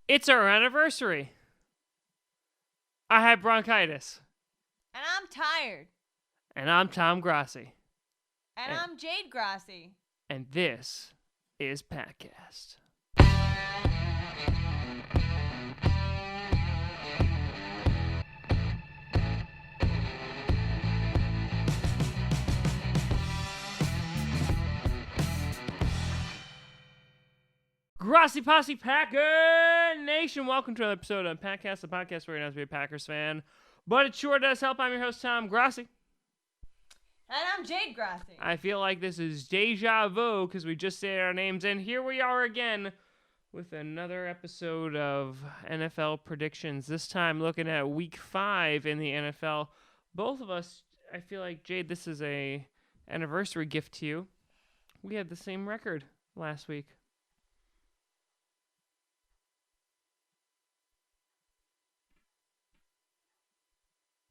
It's our anniversary. I had bronchitis. And I'm tired. And I'm Tom Grossi. And I'm Jade Grossi. And this is Podcast. Grossi Posse Packer Nation, welcome to another episode of Podcast, the podcast where you're not to be a Packers fan, but it sure does help. I'm your host, Tom Grossi. And I'm Jade Grossi. I feel like this is deja vu because we just said our names, and here we are again with another episode of NFL predictions. This time looking at Week 5 in the NFL. Both of us, I feel like, Jade, this is a anniversary gift to you. We had the same record last week.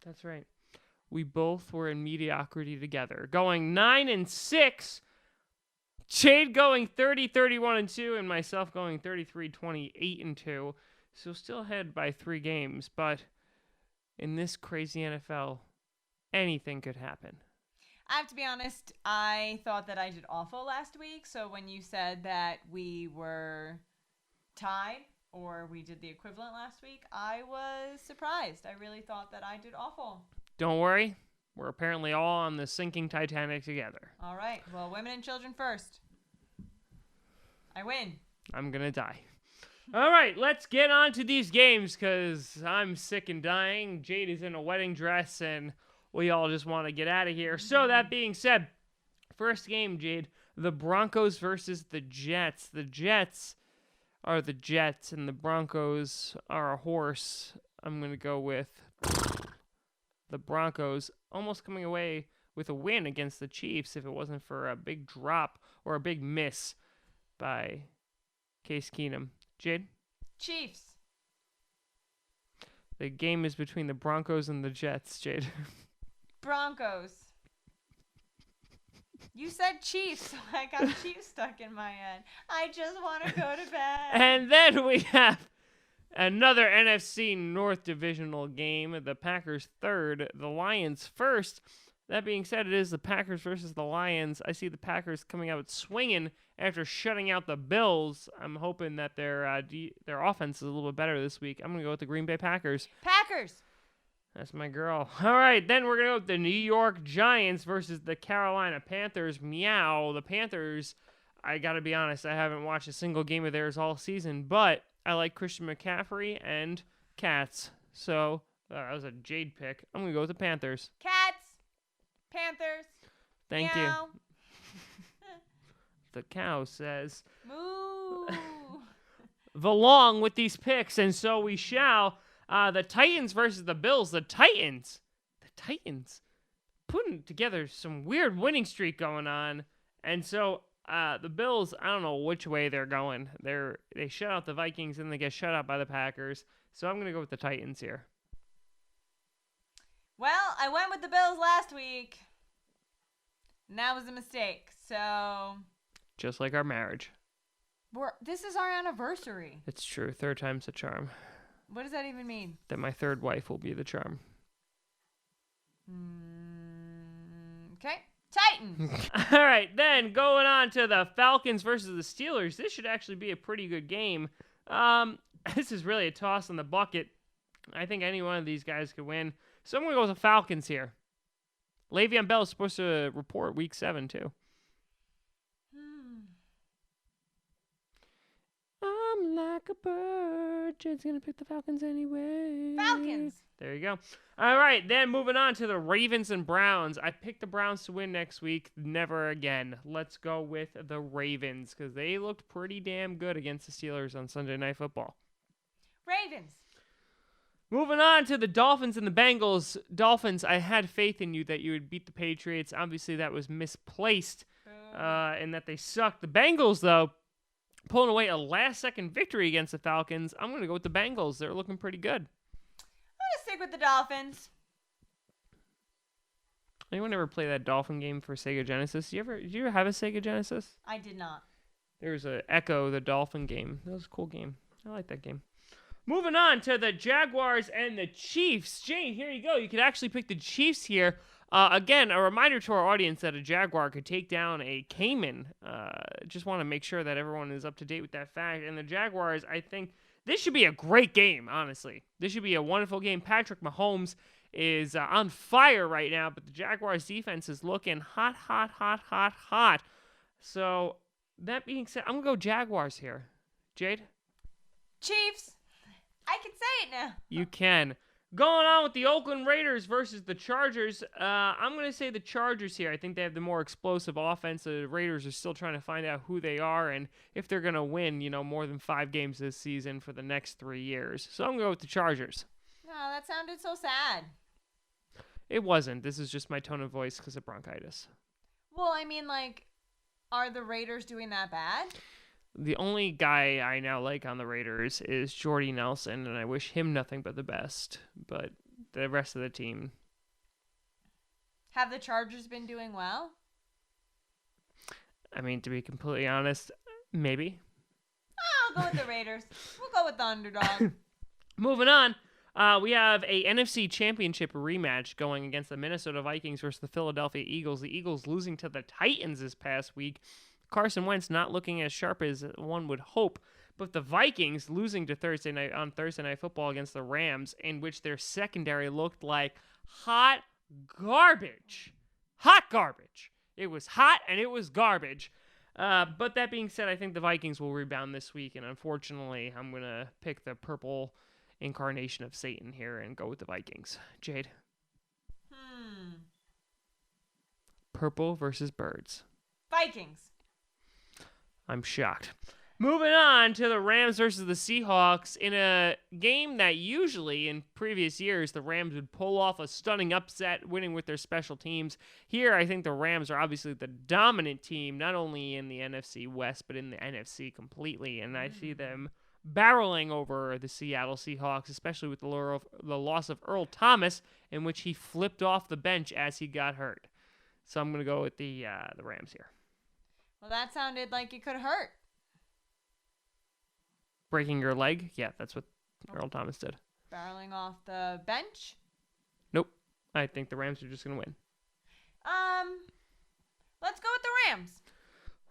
That's right. We both were in mediocrity together, going 9-6. Jade going 30-31-2, and myself going 33-28-2. So still ahead by 3 games, but in this crazy NFL, anything could happen. I have to be honest, I thought that I did awful last week, so when you said that we were tied, or we did the equivalent last week, I was surprised. I really thought that I did awful. Don't worry. We're apparently all on the sinking Titanic together. All right. Well, women and children first. I win. I'm going to die. All right, let's get on to these games because I'm sick and dying. Jade is in a wedding dress, and we all just want to get out of here. So that being said, first game, Jade, the Broncos versus the Jets. The Jets are the Jets, and the Broncos are a horse. I'm going to go with the Broncos, almost coming away with a win against the Chiefs if it wasn't for a big drop or a big miss by Case Keenum. Jade? Chiefs. The game is between the Broncos and the Jets, Jade. Broncos. You said Chiefs, so I got Chiefs stuck in my head. I just want to go to bed. And then we have another NFC North divisional game. The Packers third, the Lions first. That being said, it is the Packers versus the Lions. I see the Packers coming out swinging after shutting out the Bills. I'm hoping that their offense is a little bit better this week. I'm going to go with the Green Bay Packers. Packers. That's my girl. All right, then we're going to go with the New York Giants versus the Carolina Panthers. Meow. The Panthers, I got to be honest, I haven't watched a single game of theirs all season, but I like Christian McCaffrey and cats. So that was a Jade pick. I'm going to go with the Panthers. Cats. Panthers. Thank Meow. you. The cow says, Moo. along with these picks, and so we shall. The Titans versus the Bills. The Titans putting together some weird winning streak going on. And so the Bills, I don't know which way they're going. They shut out the Vikings and they get shut out by the Packers. So I'm going to go with the Titans here. Well, I went with the Bills last week. And that was a mistake. So Just like our marriage. this is our anniversary. It's true. Third time's a charm. What does that even mean? That my third wife will be the charm. Okay. Titans. All right, then going on to the Falcons versus the Steelers. This should actually be a pretty good game. This is really a toss in the bucket. I think any one of these guys could win. So I'm going to go with the Falcons here. Le'Veon Bell is supposed to report Week 7, too. I'm like a bird. Jade's going to pick the Falcons anyway. Falcons. There you go. All right, then moving on to the Ravens and Browns. I picked the Browns to win next week. Never again. Let's go with the Ravens because they looked pretty damn good against the Steelers on Sunday Night Football. Ravens. Moving on to the Dolphins and the Bengals. Dolphins, I had faith in you that you would beat the Patriots. Obviously, that was misplaced in that they sucked. The Bengals, though, pulling away a last-second victory against the Falcons. I'm going to go with the Bengals. They're looking pretty good. I'm going to stick with the Dolphins. Anyone ever play that Dolphin game for Sega Genesis? Did you ever have a Sega Genesis? I did not. There's a Echo, the Dolphin game. That was a cool game. I like that game. Moving on to the Jaguars and the Chiefs. Jane, here you go. You could actually pick the Chiefs here. Again, a reminder to our audience that a Jaguar could take down a Cayman. Just want to make sure that everyone is up to date with that fact. And the Jaguars, I think this should be a great game, honestly. This should be a wonderful game. Patrick Mahomes is on fire right now, but the Jaguars defense is looking hot, hot, hot, hot, hot. So, that being said, I'm going to go Jaguars here. Jade? Chiefs. I can say it now. You can. Going on with the Oakland Raiders versus the Chargers. I'm going to say the Chargers here. I think they have the more explosive offense. The Raiders are still trying to find out who they are and if they're going to win, more than 5 games this season for the next 3 years. So I'm going to go with the Chargers. No, that sounded so sad. It wasn't. This is just my tone of voice because of bronchitis. Well, I mean, are the Raiders doing that bad? The only guy I now like on the Raiders is Jordy Nelson, and I wish him nothing but the best. But the rest of the team... Have the Chargers been doing well? I mean, to be completely honest, maybe. I'll go with the Raiders. We'll go with the underdog. Moving on, we have a Nfc Championship rematch going against the Minnesota Vikings versus the Philadelphia Eagles. The Eagles losing to the Titans this past week. Carson Wentz not looking as sharp as one would hope, but the Vikings losing to Thursday Night Football against the Rams, in which their secondary looked like hot garbage. Hot garbage. It was hot and it was garbage. But that being said, I think the Vikings will rebound this week, and unfortunately, I'm going to pick the purple incarnation of Satan here and go with the Vikings. Jade? Purple versus birds. Vikings. I'm shocked. Moving on to the Rams versus the Seahawks in a game that usually in previous years the Rams would pull off a stunning upset, winning with their special teams. Here, I think the Rams are obviously the dominant team, not only in the NFC West, but in the NFC completely. And I see them barreling over the Seattle Seahawks, especially with the loss of Earl Thomas, in which he flipped off the bench as he got hurt. So I'm going to go with the Rams here. Well, that sounded like it could hurt. Breaking your leg? Yeah, that's what Earl Thomas did. Barreling off the bench? Nope. I think the Rams are just going to win. Let's go with the Rams.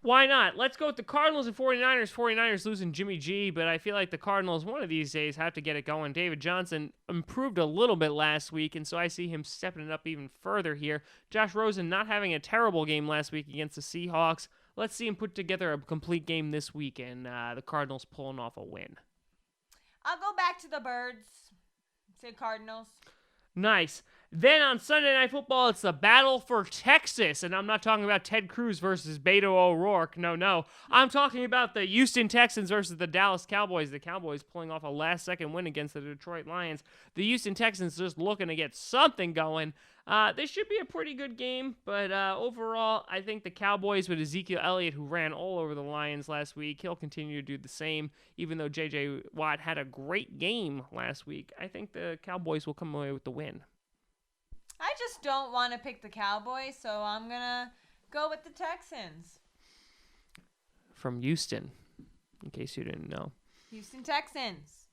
Why not? Let's go with the Cardinals and 49ers. 49ers losing Jimmy G, but I feel like the Cardinals one of these days have to get it going. David Johnson improved a little bit last week, and so I see him stepping it up even further here. Josh Rosen not having a terrible game last week against the Seahawks. Let's see him put together a complete game this week, and the Cardinals pulling off a win. I'll go back to the birds. Say Cardinals. Nice. Then on Sunday Night Football, it's the battle for Texas. And I'm not talking about Ted Cruz versus Beto O'Rourke. No. I'm talking about the Houston Texans versus the Dallas Cowboys. The Cowboys pulling off a last-second win against the Detroit Lions. The Houston Texans just looking to get something going. This should be a pretty good game, but overall, I think the Cowboys with Ezekiel Elliott, who ran all over the Lions last week, he'll continue to do the same, even though J.J. Watt had a great game last week. I think the Cowboys will come away with the win. I just don't want to pick the Cowboys, so I'm going to go with the Texans. From Houston, in case you didn't know. Houston Texans.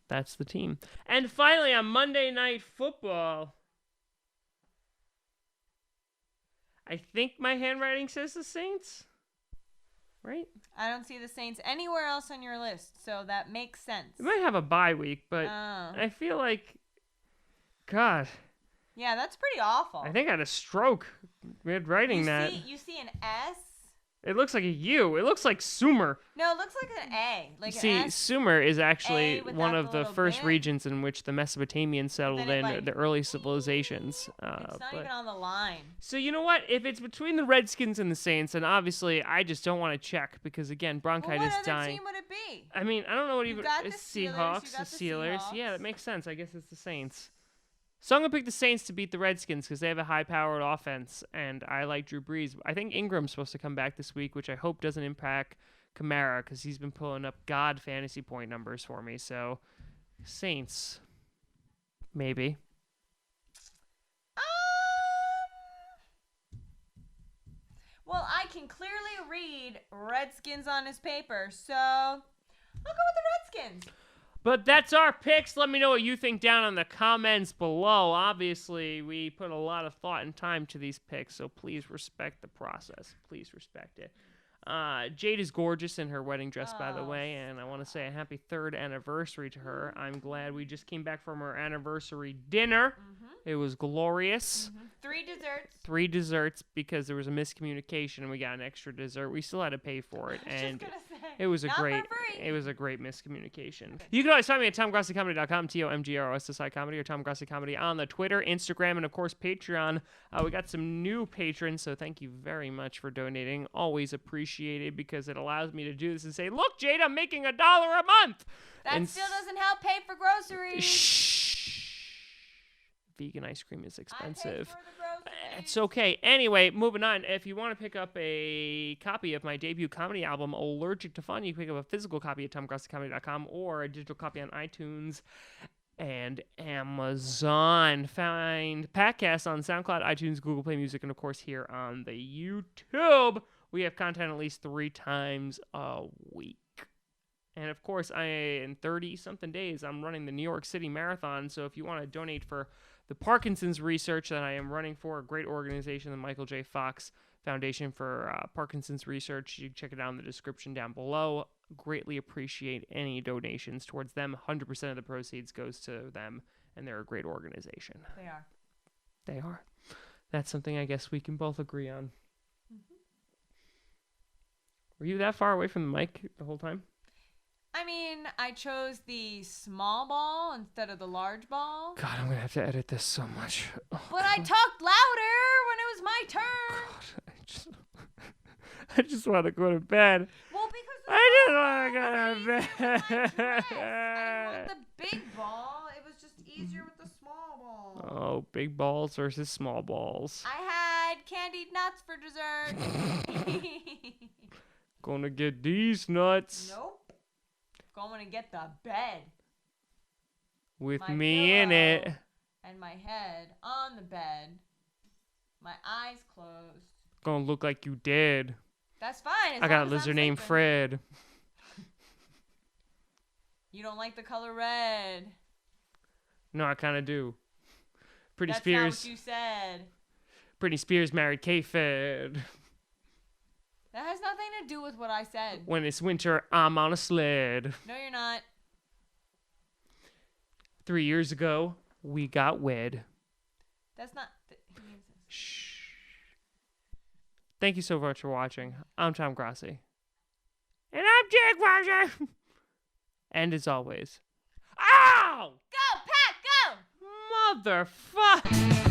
That's the team. And finally, on Monday Night Football, I think my handwriting says the Saints, right? I don't see the Saints anywhere else on your list, so that makes sense. It might have a bye week, but I feel like, God. Yeah, that's pretty awful. I think I had a stroke mid-writing that. You see an S? It looks like a U. It looks like Sumer. No, it looks like an A. Like See, an S, Sumer is actually one of the first bit. regions in which the Mesopotamians settled in, the early civilizations. It's not even on the line. So you know what? If it's between the Redskins and the Saints, then obviously I just don't want to check because, again, bronchitis what other dying. team would it be? I mean, I don't know what even... got the Seahawks, Steelers, the Steelers. Seahawks. Yeah, that makes sense. I guess it's the Saints. So I'm going to pick the Saints to beat the Redskins because they have a high-powered offense, and I like Drew Brees. I think Ingram's supposed to come back this week, which I hope doesn't impact Kamara because he's been pulling up god fantasy point numbers for me. So, Saints, maybe. Well, I can clearly read Redskins on his paper, so I'm I'll go with the Redskins. But that's our picks. Let me know what you think down in the comments below. Obviously, we put a lot of thought and time to these picks, so please respect the process. Please respect it. Jade is gorgeous in her wedding dress, by the way, and I want to say a happy 3rd anniversary to her. I'm glad we just came back from our anniversary dinner. It was glorious. 3 desserts. 3 desserts because there was a miscommunication and we got an extra dessert. We still had to pay for it, and it was a great miscommunication. You can always find me at TomGrossiComedy.com, TomGrossi Comedy, or Tom Grossi Comedy on the Twitter, Instagram, and of course Patreon. We got some new patrons, so thank you very much for donating. Always appreciated because it allows me to do this and say, look, Jade, I'm making $1 a month. That still doesn't help pay for groceries. Shh. Vegan ice cream is expensive. I pay for the groceries. It's okay. Anyway, moving on. If you want to pick up a copy of my debut comedy album, Allergic to Fun, you can pick up a physical copy at TomGrossiComedy.com or a digital copy on iTunes and Amazon. Find podcasts on SoundCloud, iTunes, Google Play Music, and of course here on the YouTube. We have content at least 3 times a week. And of course, in 30-something days, I'm running the New York City Marathon. So if you want to donate for the Parkinson's research that I am running for, a great organization, the Michael J. Fox Foundation for Parkinson's Research, you can check it out in the description down below. Greatly appreciate any donations towards them. 100% of the proceeds goes to them, and they're a great organization. They are. That's something I guess we can both agree on. Were you that far away from the mic the whole time? I mean, I chose the small ball instead of the large ball. God, I'm going to have to edit this so much. Oh, but I talked louder when it was my turn. God, I just want to go to bed. Well, because I just want to go to bed. I want the big ball. It was just easier with the small ball. Oh, big balls versus small balls. I had candied nuts for dessert. Gonna get these nuts. Nope. Going to get the bed. With my me in it. And my head on the bed. My eyes closed. Gonna look like you did. That's fine. I got a lizard named Fred. You don't like the color red. No, I kind of do. That's not what you said. Britney Spears married K-Fed. That has nothing to do with what I said. When it's winter, I'm on a sled. No, you're not. 3 years ago, we got wed. That's not... Shh. Thank you so much for watching. I'm Tom Grossi. And I'm Jake Grossi. And as always... Ow! Go, Pat, go! Motherfucker!